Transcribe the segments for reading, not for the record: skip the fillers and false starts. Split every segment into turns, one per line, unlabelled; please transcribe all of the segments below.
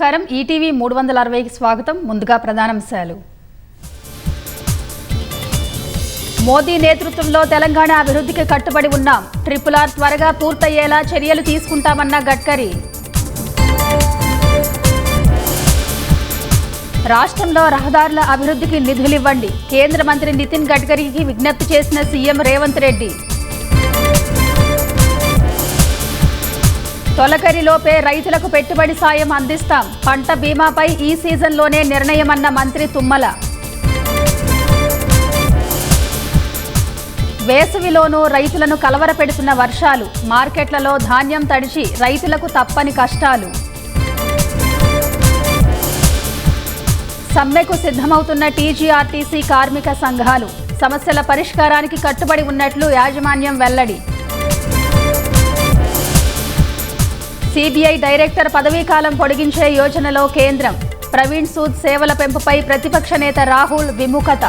నమస్కారం. ఈటీవీ 360కి స్వాగతం. ముందుగా ప్రధానాంశాలు. మోదీ నేతృత్వంలో తెలంగాణ అభివృద్ధికి కట్టుబడి ఉన్నాం. RRR త్వరగా పూర్తయ్యేలా చర్యలు తీసుకుంటామన్న గడ్కరీ. రాష్ట్రంలో రహదారుల అభివృద్ధికి నిధులివ్వండి. కేంద్ర మంత్రి నితిన్ గడ్కరీకి విజ్ఞప్తి చేసిన సీఎం రేవంత్ రెడ్డి. తొలకరిలోపే రైతులకు పెట్టుబడి సాయం అందిస్తాం. పంట బీమాపై ఈ సీజన్లోనే నిర్ణయమన్న మంత్రి తుమ్మల. వేసవిలోనూ రైతులను కలవరపెడుతున్న వర్షాలు. మార్కెట్లలో ధాన్యం తడిచి రైతులకు తప్పని కష్టాలు. సమ్మెకు సిద్ధమవుతున్న టీజీఆర్టీసీ కార్మిక సంఘాలు. సమస్యల పరిష్కారానికి కట్టుబడి ఉన్నట్లు యాజమాన్యం వెల్లడి. సిబిఐ డైరెక్టర్ పదవీకాలం పొడిగించే యోజనలో కేంద్రం. ప్రవీణ్ సూద్ సేవల పెంపుపై ప్రతిపక్ష నేత రాహుల్ విముఖత.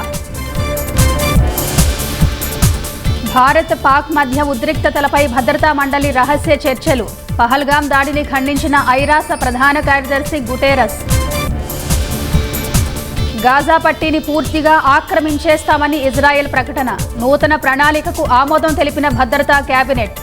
భారత్ పాక్ మధ్య ఉద్రిక్తతలపై భద్రతా మండలి రహస్య చర్చలు. పహల్గాం దాడిని ఖండించిన ఐరాస ప్రధాన కార్యదర్శి గుటెరస్. గాజా పట్టీని పూర్తిగా ఆక్రమించేస్తామని ఇజ్రాయెల్ ప్రకటన. నూతన ప్రణాళికకు ఆమోదం తెలిపిన భద్రతా కేబినెట్.